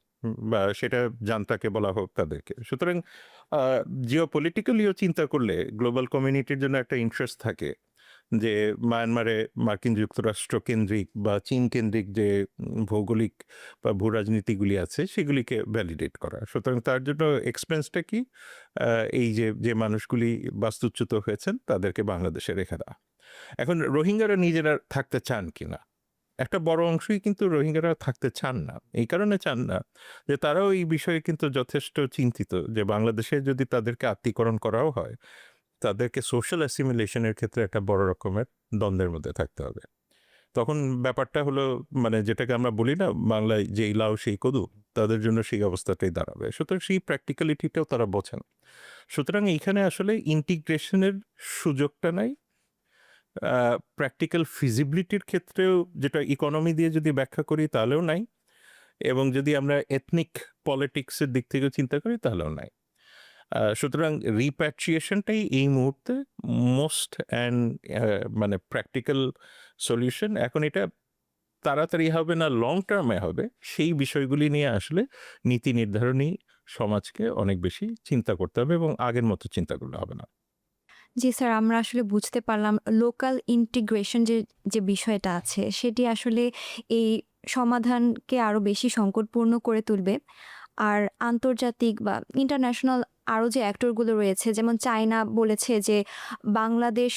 B: বা সেটা জান্তাকে বলা হোক তাদেরকে। সুতরাং জিও পলিটিক্যালিও চিন্তা করলে গ্লোবাল কমিউনিটির জন্য একটা ইন্টারেস্ট থাকে যে মায়ানমারে মার্কিন যুক্তরাষ্ট্র কেন্দ্রিক বা চীন কেন্দ্রিক যে ভৌগোলিক বা ভূ রাজনীতিগুলি আছে সেগুলিকে ভ্যালিডেট করা। সুতরাং তার জন্য এক্সপেন্সটা কি, এই যে যে মানুষগুলি বাস্তুচ্যুত হয়েছেন তাদেরকে বাংলাদেশে রেখে দেওয়া। এখন রোহিঙ্গারা নিজেরা থাকতে চান কিনা, একটা বড় অংশই কিন্তু রোহিঙ্গারা থাকতে চান না। এই কারণে চান না যে তারাও এই বিষয়ে কিন্তু যথেষ্ট চিন্তিত যে বাংলাদেশে যদি তাদেরকে আত্মীকরণ করাও হয়, তাদেরকে সোশ্যাল অ্যাসিমিলেশনের ক্ষেত্রে একটা বড় রকমের দ্বন্দ্বের মধ্যে থাকতে হবে। তখন ব্যাপারটা হলো, মানে যেটাকে আমরা বলি না বাংলায়, যেই লাউ সেই কদু, তাদের জন্য সেই অবস্থাটাই দাঁড়াবে। সুতরাং সেই প্র্যাকটিক্যালিটিটাও তারা বোঝেন। সুতরাং এইখানে আসলে ইন্টিগ্রেশনের সুযোগটা নাই। প্র্যাকটিক্যাল ফিজিবিলিটির ক্ষেত্রেও, যেটা ইকোনমি দিয়ে যদি ব্যাখ্যা করি তাহলেও নাই, এবং যদি আমরা এথনিক পলিটিক্সের দিক থেকে চিন্তা করি তাহলেও নাই। সুতরাং রিপ্যাট্রিয়েশনটাই এই মুহূর্তে মোস্ট অ্যান্ড মানে প্র্যাকটিক্যাল সলিউশন। এখন এটা তাড়াতাড়ি হবে না, লং টার্মে হবে, সেই বিষয়গুলি নিয়ে আসলে নীতি নির্ধারণী সমাজকে অনেক বেশি চিন্তা করতে হবে, এবং আগের মতো চিন্তা করলে হবে না।
A: জি স্যার, আমরা আসলে বুঝতে পারলাম লোকাল ইন্টিগ্রেশন যে যে বিষয়টা আছে সেটি আসলে এই সমাধানকে আরও বেশি সংকটপূর্ণ করে তুলবে। আর আন্তর্জাতিক বা ইন্টারন্যাশনাল আরও যে অ্যাক্টরগুলো রয়েছে, যেমন চায়না বলেছে যে বাংলাদেশ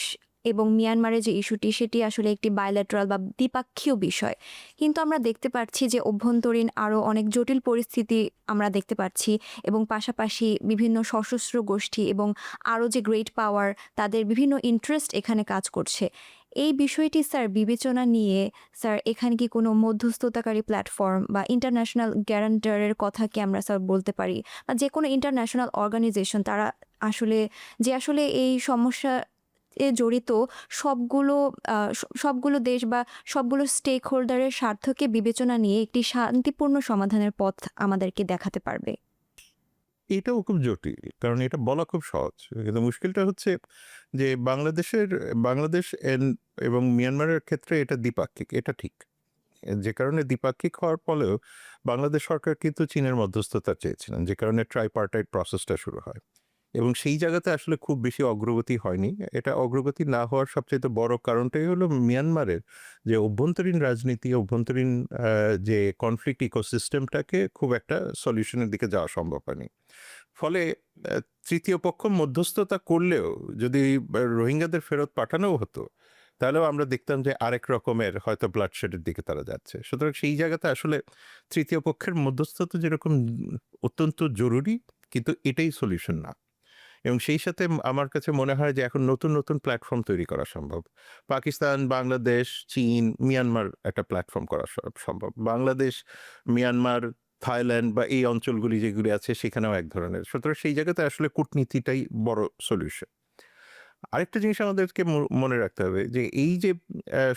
A: এবং মিয়ানমারের যে ইস্যুটি সেটি আসলে একটি বায়োল্যাটারাল বা দ্বিপাক্ষীয় বিষয়। কিন্তু আমরা দেখতে পাচ্ছি যে অভ্যন্তরীণ আরও অনেক জটিল পরিস্থিতি আমরা দেখতে পাচ্ছি, এবং পাশাপাশি বিভিন্ন সশস্ত্র গোষ্ঠী এবং আরও যে গ্রেট পাওয়ার, তাদের বিভিন্ন ইন্টারেস্ট এখানে কাজ করছে। এই বিষয়টি স্যার বিবেচনা নিয়ে স্যার এখানে কি কোনো মধ্যস্থতাকারী প্ল্যাটফর্ম বা ইন্টারন্যাশনাল গ্যারান্টারের কথা কি আমরা স্যার বলতে পারি, বা যে কোনো ইন্টারন্যাশনাল অর্গানাইজেশন তারা আসলে এই সমস্যা জড়িত সবগুলো সবগুলো দেশ বা সবগুলো স্টেক হোল্ডারের স্বার্থকে বিবেচনা নিয়ে একটি শান্তিপূর্ণ সমাধানের পথ আমাদেরকে দেখাতে পারবে?
B: এটাও খুব জটিল, কারণ এটা বলা খুব সহজ, কিন্তু মুশকিলটা হচ্ছে যে বাংলাদেশ এবং মিয়ানমারের ক্ষেত্রে এটা দ্বিপাক্ষিক, এটা ঠিক। যে কারণে দ্বিপাক্ষিক হওয়ার ফলেও বাংলাদেশ সরকার কিন্তু চীনের মধ্যস্থতা চেয়েছিলেন, যে কারণে ট্রাইপার্টাইট প্রসেসটা শুরু হয়, এবং সেই জায়গাতে আসলে খুব বেশি অগ্রগতি হয়নি। এটা অগ্রগতি না হওয়ার সবচেয়ে বড় কারণটাই হলো মিয়ানমারের যে অভ্যন্তরীণ রাজনীতি, অভ্যন্তরীণ যে কনফ্লিক্ট ইকোসিস্টেমটাকে খুব একটা সলিউশনের দিকে যাওয়া সম্ভব হয়নি। ফলে তৃতীয় পক্ষ মধ্যস্থতা করলেও যদি রোহিঙ্গাদের ফেরত পাঠানোও হতো, তাহলেও আমরা দেখতাম যে আরেক রকমের হয়তো ব্লাডশেডের দিকে তারা যাচ্ছে। সুতরাং সেই জায়গাতে আসলে তৃতীয় পক্ষের মধ্যস্থতা যেরকম অত্যন্ত জরুরি, কিন্তু এটাই সলিউশন না। এবং সেই সাথে আমার কাছে মনে হয় যে এখন নতুন নতুন প্ল্যাটফর্ম তৈরি করা সম্ভব। পাকিস্তান, বাংলাদেশ, চীন, মিয়ানমার একটা প্ল্যাটফর্ম করা সম্ভব। বাংলাদেশ, মিয়ানমার, থাইল্যান্ড বা এই অঞ্চলগুলি যেগুলি আছে সেখানেও এক ধরনের। সুতরাং সেই জায়গাতে আসলে কূটনীতিটাই বড় সলিউশন। আরেকটা জিনিস আমাদেরকে মনে রাখতে হবে যে এই যে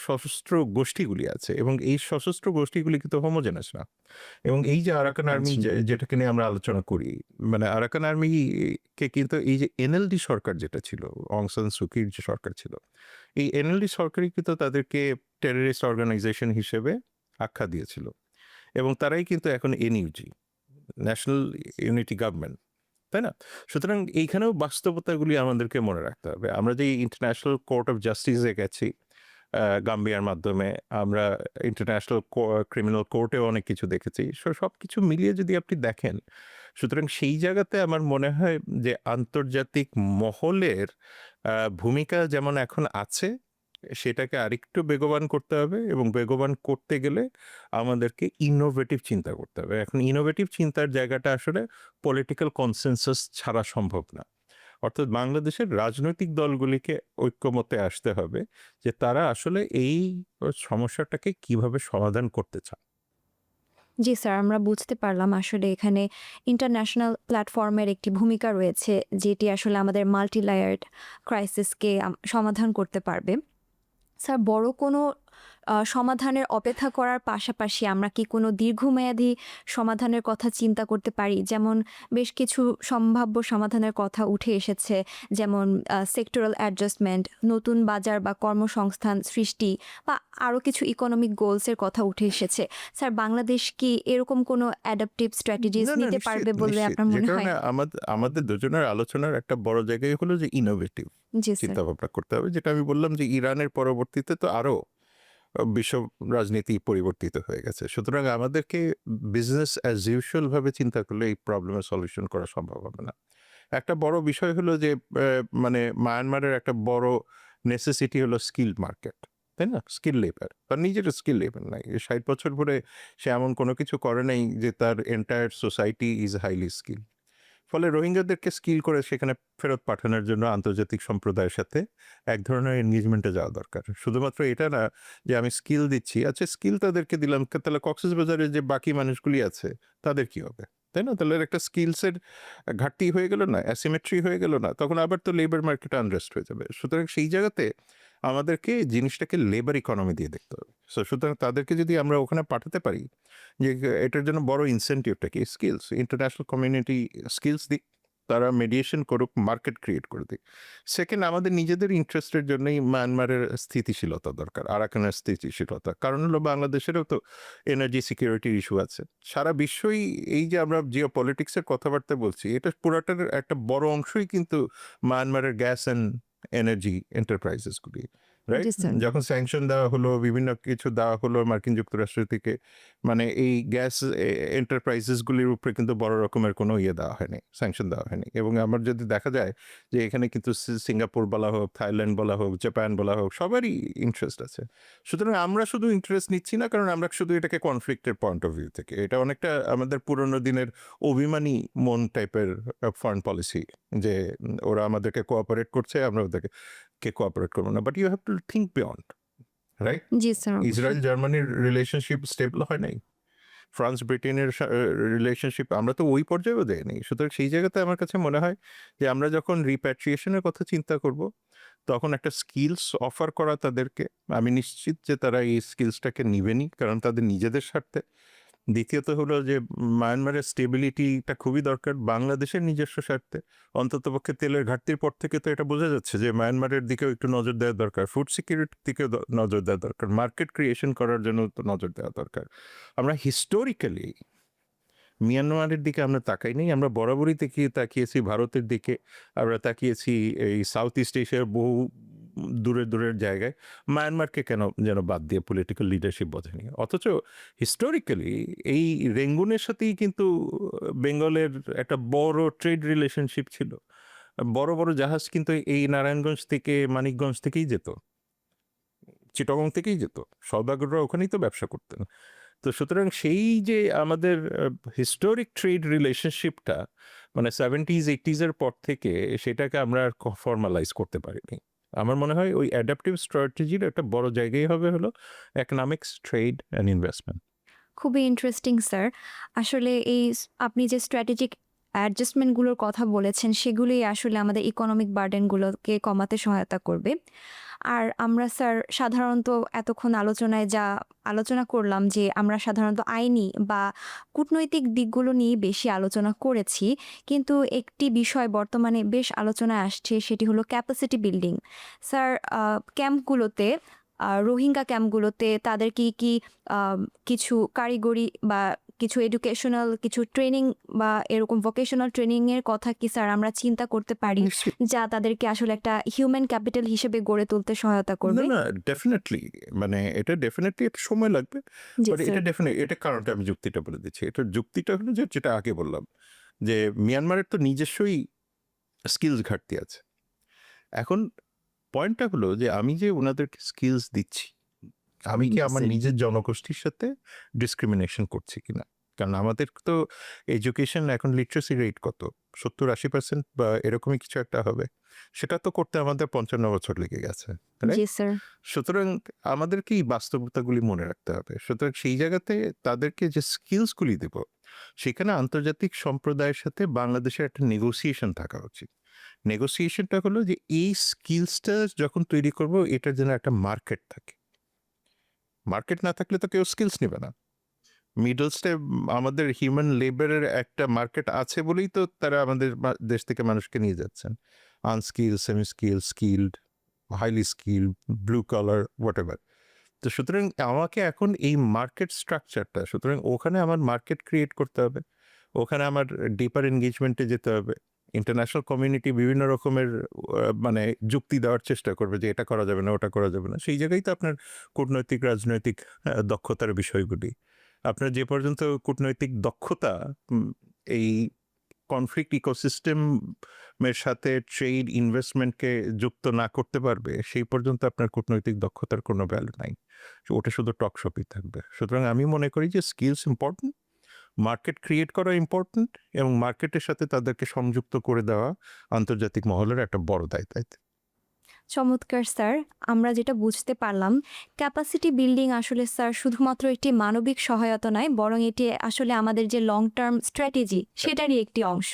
B: সশস্ত্র গোষ্ঠীগুলি আছে, এবং এই সশস্ত্র গোষ্ঠীগুলি কিন্তু হোমোজেনাস না। এবং এই যে আরাকান আর্মি যেটাকে নিয়ে আমরা আলোচনা করি, মানে আরাকান আর্মি কে কিন্তু এই যে এনএলডি সরকার যেটা ছিল, অং সান সুকির যে সরকার ছিল, এই এনএলডি সরকারই কিন্তু তাদেরকে টেররিস্ট অর্গানাইজেশন হিসেবে আখ্যা দিয়েছিল, এবং তারাই কিন্তু এখন এনইউজি, ন্যাশনাল ইউনিটি গভর্নমেন্ট, তাই না? সুতরাং এইখানেও বাস্তবতাগুলি আমাদেরকে মনে রাখতে হবে। আমরা যে ইন্টারন্যাশনাল কোর্ট অফ জাস্টিসে গেছি গাম্বিয়ার মাধ্যমে, আমরা ইন্টারন্যাশনাল ক্রিমিনাল কোর্টেও অনেক কিছু দেখেছি। সব কিছু মিলিয়ে যদি আপনি দেখেন, সুতরাং সেই জায়গাতে আমার মনে হয় যে আন্তর্জাতিক মহলের ভূমিকা যেমন এখন আছে, সেটাকে আরেকটু বেগবান করতে হবে, এবং বেগবান করতে গেলে আমাদেরকে ইনোভেটিভ চিন্তা করতে হবে। এখন ইনোভেটিভ চিন্তার জায়গাটা আসলে পলিটিক্যাল কনসেনসাস ছাড়া সম্ভব না। অর্থাৎ বাংলাদেশের রাজনৈতিক দলগুলিকে ঐক্যমতে আসতে হবে যে তারা আসলে এই সমস্যাটাকে কিভাবে সমাধান করতে চায়।
A: জি স্যার, আমরা বুঝতে পারলাম আসলে এখানে ইন্টারন্যাশনাল প্ল্যাটফর্মের একটি ভূমিকা রয়েছে, যেটি আসলে আমাদের মাল্টি লেয়ার্ড ক্রাইসিসকে সমাধান করতে পারবে। স্যার, বড় কোনো সমাধানের অপেক্ষা করার পাশাপাশি আমরা কি কোনো দীর্ঘমেয়াদী সমাধানের কথা চিন্তা করতে পারি? যেমন বেশ কিছু সম্ভাব্য সমাধানের কথা উঠে এসেছে, যেমন সেক্টরাল অ্যাডজাস্টমেন্ট, নতুন বাজার বা কর্মসংস্থান সৃষ্টি, বা আরও কিছু ইকোনমিক গোলসের কথা উঠে এসেছে। স্যার, বাংলাদেশ কি এরকম কোনো অ্যাডাপটিভ স্ট্র্যাটেজিস
B: না, না,
A: নিতে পারবে
B: নিশ্চিত,
A: বলে
B: নিশ্চিত।
A: আপনার
B: যে
A: মনে হয়?
B: কারণে আমাদের দুজনের আলোচনার একটা বড় জায়গায় হলো যে ইনোভেটিভ
A: জি স্যার।
B: চিন্তাভাবনা করতে হবে। যেটা আমি বললাম যে ইরানের পরবর্তীতে তো আরো বিশ্ব রাজনীতি পরিবর্তিত হয়ে গেছে। সুতরাং আমাদেরকে বিজনেস অ্যাজ ইউজুয়াল ভাবে চিন্তা করলে এই প্রবলেমের সলিউশন করা সম্ভব হবে না। একটা বড় বিষয় হলো যে মানে মায়ানমারের একটা বড় নেসেসিটি হলো স্কিল মার্কেট, তাই না? স্কিল লেবার, তার নিজের স্কিল লেবার নাই। ৬০ বছর ধরে সে এমন কোনো কিছু করে নাই যে তার entire society is highly skill. ফলে রোহিঙ্গাদেরকে স্কিল করে সেখানে ফেরত পাঠানোর জন্য আন্তর্জাতিক সম্প্রদায়ের সাথে এক ধরনের এনগেজমেন্টে যাওয়া দরকার। শুধুমাত্র এটা না যে আমি স্কিল দিচ্ছি, আচ্ছা স্কিল তাদেরকে দিলাম, তাহলে কক্সবাজারের যে বাকি মানুষগুলি আছে তাদের কি হবে, তাই না? তাহলে একটা স্কিলসের ঘাটতি হয়ে গেল না, অ্যাসিমেট্রি হয়ে গেল না, তখন আবার তো লেবার মার্কেট আনরেস্ট হয়ে যাবে। সুতরাং সেই জায়গাতে আমাদেরকে জিনিসটাকে লেবার ইকোনমি দিয়ে দেখতে হবে। সুতরাং তাদেরকে যদি আমরা ওখানে পাঠাতে পারি, যে এটার জন্য বড় ইনসেন্টিভটা কি? স্কিলস, ইন্টারন্যাশনাল কমিউনিটি স্কিলস দিক, তারা মেডিয়েশন করুক, মার্কেট ক্রিয়েট করে দিক। সেকেন্ড, আমাদের নিজেদের ইন্টারেস্টের জন্যই মায়ানমারের স্থিতিশীলতা দরকার, আরাকানের স্থিতিশীলতা। কারণ হলো বাংলাদেশেরও তো এনার্জি সিকিউরিটির ইস্যু আছে। সারা বিশ্বই এই যে আমরা জিও পলিটিক্সের কথাবার্তা বলছি, এটা পুরাটার একটা বড় অংশই কিন্তু মায়ানমারের গ্যাস অ্যান্ড এনার্জি এন্টারপ্রাইজেসগুলি। রাইট?
A: জি স্যার।
B: যখন স্যাংশন দেওয়া হলো, বিভিন্ন কিছু দেওয়া হলো মার্কিন যুক্তরাষ্ট্র থেকে, মানে এই গ্যাস এন্টারপ্রাইজেস গুলির উপরে কিন্তু বড় রকমের কোনো দেওয়া হয়নি, স্যাংশন দেওয়া হয়নি। এবং আমার যদি দেখা যায় যে এখানে কিন্তু সিঙ্গাপুর বলা হোক, থাইল্যান্ড বলা হোক, জাপান বলা হোক, সবারই ইন্টারেস্ট আছে। সুতরাং আমরা শুধু ইন্টারেস্ট নিচ্ছি না, কারণ আমরা শুধু এটাকে কনফ্লিক্টের পয়েন্ট অফ ভিউ থেকে, এটা অনেকটা আমাদের পুরনো দিনের অভিমানী মন টাইপের ফরেন পলিসি, যে ওরা আমাদেরকে কোঅপারেট করছে, আমরা ওদেরকে কোঅপারেট করবো না। But you have to think beyond, right?
A: জি স্যার, অবশ্যই।
B: ইসরায়েল জার্মানির রিলেশনশিপ স্টেবল হয় নাই, ফ্রান্স ব্রিটেনের রিলেশনশিপ আমরা তো ওই পর্যায়েও দেয়নি। সুতরাং সেই জায়গাতে আমার কাছে মনে হয় যে আমরা যখন রিপ্যাট্রিয়েশনের কথা চিন্তা করব, তখন একটা স্কিলস অফার করা তাদেরকে, আমি নিশ্চিত যে তারা এই স্কিলসটাকে নিবেনি, কারণ তাদের নিজেদের স্বার্থে। দ্বিতীয়ত হলো যে মায়ানমারের স্টেবিলিটিটা খুবই দরকার বাংলাদেশের নিজস্ব স্বার্থে। অন্ততপক্ষে তেলের ঘাটতির পর থেকে তো এটা বোঝা যাচ্ছে যে মায়ানমারের দিকেও একটু নজর দেওয়া দরকার, ফুড সিকিউরিটির দিকেও নজর দেওয়া দরকার, মার্কেট ক্রিয়েশন করার জন্য তো নজর দেওয়া দরকার। আমরা হিস্টোরিক্যালি মিয়ানমারের দিকে আমরা তাকাই নেই, আমরা বরাবরই তাকিয়েছি ভারতের দিকে, আমরা তাকিয়েছি এই সাউথ ইস্ট এশিয়ার বহু দূরের দূরের জায়গায়। মায়ানমারকে কেন যেন বাদ দিয়ে পলিটিক্যাল লিডারশিপ বোঝেনি। অথচ হিস্টোরিক্যালি এই রেঙ্গুনের সাথেই কিন্তু বেঙ্গলের একটা বড় ট্রেড রিলেশনশিপ ছিল। বড় বড় জাহাজ কিন্তু এই নারায়ণগঞ্জ থেকে, মানিকগঞ্জ থেকেই যেত, চিটাগং থেকেই যেত, সওদাগররা ওখানেই তো ব্যবসা করতেন। তো সুতরাং সেই যে আমাদের হিস্টোরিক ট্রেড রিলেশনশিপটা, মানে 70s 80s এর পর থেকে সেটাকে আমরা আর ফর্মালাইজ করতে পারিনি। আমার মনে হয় ওই অ্যাডাপটিভ স্ট্র্যাটেজির একটা বড় জায়গায় হবে হলো ইকোনমিক্স, ট্রেড অ্যান্ড ইনভেস্টমেন্ট।
A: খুবই ইন্টারেস্টিং স্যার। আসলে এই আপনি যে স্ট্র্যাটেজিক অ্যাডজাস্টমেন্টগুলোর কথা বলেছেন, সেগুলোই আসলে আমাদের ইকোনমিক বার্ডেনগুলোকে কমাতে সহায়তা করবে। আর আমরা স্যার সাধারণত এতক্ষণ আলোচনায় যা আলোচনা করলাম, যে আমরা সাধারণত আইনি বা কূটনৈতিক দিকগুলো নিয়ে বেশি আলোচনা করেছি। কিন্তু একটি বিষয় বর্তমানে বেশ আলোচনায় আসছে, সেটি হলো ক্যাপাসিটি বিল্ডিং। স্যার, ক্যাম্পগুলোতে, রোহিঙ্গা ক্যাম্পগুলোতে তাদের কি কিছু কারিগরি বা কিছু এডুকেশনাল কিছু ট্রেনিং বা এরকম ভোকেশনাল ট্রেনিংয়ের কথা কি স্যার আমরা চিন্তা করতে পারি, যা তাদেরকে আসলে একটা হিউম্যান ক্যাপিটাল হিসেবে গড়ে তুলতে সহায়তা
B: না
A: করবে?
B: না, ডেফিনেটলি, মানে এটা ডেফিনেটলি একটা সময় লাগবে।
A: জি
B: বাট এটা
A: স্যার।
B: ডেফিনেট, এটা কারণটা আমি যুক্তিটা বলে দিচ্ছি। এটার যুক্তিটা হলো যে যেটা আগে বললাম, যে মিয়ানমারের তো নিজস্বই স্কিলস ঘাটতি আছে। এখন পয়েন্টটা হলো যে আমি যে ওনাদেরকে স্কিলস দিচ্ছি, আমি কি
A: জি
B: আমার
A: স্যার।
B: নিজের জনগোষ্ঠীর সাথে ডিসক্রিমিনেশন করছি কিনা? কারণ আমাদের তো এডুকেশন এখন লিটারেসি রেট কত, 70-80% বা এরকমই কিছু একটা হবে। সেটা তো করতে আমাদের 55 বছর লেগে গেছে,
A: জি
B: রাইট?
A: স্যার।
B: সুতরাং আমাদেরকে এই বাস্তবতাগুলি মনে রাখতে হবে। সুতরাং সেই জায়গাতে তাদেরকে যে স্কিলসগুলি দেব, সেখানে আন্তর্জাতিক সম্প্রদায়ের সাথে বাংলাদেশের একটা নেগোসিয়েশন থাকা উচিত। নেগোসিয়েশনটা হলো যে এই স্কিলসটা যখন তৈরি করব, এটার জন্য একটা মার্কেট থাকে। মার্কেট না থাকলে তো কেউ স্কিলস নেবে না। মিডল স্টেপ, আমাদের হিউম্যান লেবারের একটা মার্কেট আছে বলেই তো তারা আমাদের দেশ থেকে মানুষকে নিয়ে যাচ্ছেন। Unskill, semi skill, skilled, highly skilled, blue collar, whatever. তো সুতরাং আমাকে এখন এই মার্কেট স্ট্রাকচারটা, সুতরাং ওখানে আমার মার্কেট ক্রিয়েট করতে হবে, ওখানে আমার ডিপার এনগেজমেন্টে যেতে হবে। ইন্টারন্যাশনাল কমিউনিটি বিভিন্ন রকমের মানে যুক্তি দেওয়ার চেষ্টা করবে যে এটা করা যাবে না, ওটা করা যাবে না। সেই জায়গায় তো আপনার কূটনৈতিক, রাজনৈতিক দক্ষতার বিষয়গুলি, আপনার যে পর্যন্ত কূটনৈতিক দক্ষতা এই কনফ্লিক্ট ইকোসিস্টেমের সাথে ট্রেড ইনভেস্টমেন্টকে যুক্ত না করতে পারবে, সেই পর্যন্ত আপনার কূটনৈতিক দক্ষতার কোনো ভ্যালু নাই। ওটা শুধু টকশপই থাকবে। সুতরাং আমি মনে করি যে স্কিলস ইম্পর্টেন্ট, মার্কেট ক্রিয়েট করা ইম্পর্টেন্ট, এবং মার্কেটের সাথে তাদেরকে সংযুক্ত করে দেওয়া আন্তর্জাতিক মহলের একটা বড় দায়িত্ব।
A: চমৎকার স্যার। আমরা যেটা বুঝতে পারলাম, ক্যাপাসিটি বিল্ডিং আসলে স্যার শুধুমাত্র একটি মানবিক সহায়তা নয়, বরং এটি আসলে আমাদের যে লং টার্ম স্ট্র্যাটেজি সেটারই একটি অংশ।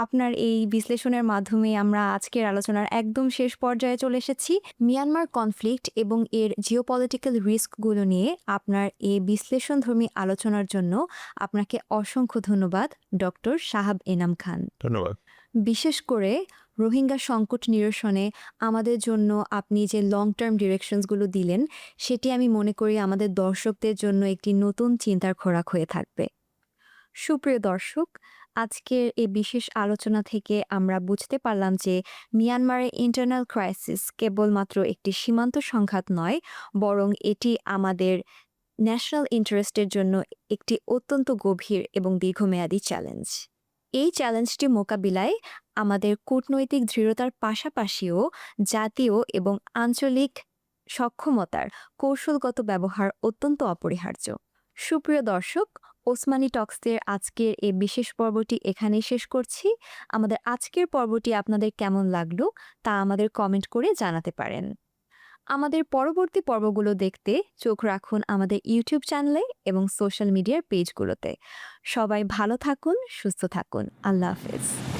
A: আপনার এই বিশ্লেষণের মাধ্যমে আমরা আজকের আলোচনার একদম শেষ পর্যায়ে চলে এসেছি। মিয়ানমার কনফ্লিক্ট এবং এর জিওপলিটিক্যাল রিস্কগুলো নিয়ে আপনার এই বিশ্লেষণধর্মী আলোচনার জন্য আপনাকে অসংখ্য ধন্যবাদ, ডক্টর শাহাব এনাম খান।
B: ধন্যবাদ।
A: বিশেষ করে রোহিঙ্গা সংকট নিরসনে আমাদের জন্য আপনি যে লং টার্ম ডিরেকশনসগুলো দিলেন, সেটি আমি মনে করি আমাদের দর্শকদের জন্য একটি নতুন চিন্তার খোরাক হয়ে থাকবে। সুপ্রিয় দর্শক, আজকের এই বিশেষ আলোচনা থেকে আমরা বুঝতে পারলাম যে মিয়ানমারের ইন্টারনাল ক্রাইসিস কেবলমাত্র একটি সীমান্ত সংঘাত নয়, বরং এটি আমাদের ন্যাশনাল ইন্টারেস্টের জন্য একটি অত্যন্ত গভীর এবং দীর্ঘমেয়াদী চ্যালেঞ্জ। এই চ্যালেঞ্জটি মোকাবিলায় আমাদের কূটনৈতিক দৃঢ়তার পাশাপাশিও জাতীয় এবং আঞ্চলিক সক্ষমতার কৌশলগত ব্যবহার অত্যন্ত অপরিহার্য। সুপ্রিয় দর্শক, ওসমানী টক্সের আজকের এই বিশেষ পর্বটি এখানেই শেষ করছি। আমাদের আজকের পর্বটি আপনাদের কেমন লাগলো তা আমাদের কমেন্ট করে জানাতে পারেন। আমাদের পরবর্তী পর্বগুলো দেখতে চোখ রাখুন আমাদের ইউটিউব চ্যানেলে এবং সোশ্যাল মিডিয়ার পেজগুলোতে। সবাই ভালো থাকুন, সুস্থ থাকুন। আল্লাহ হাফেজ।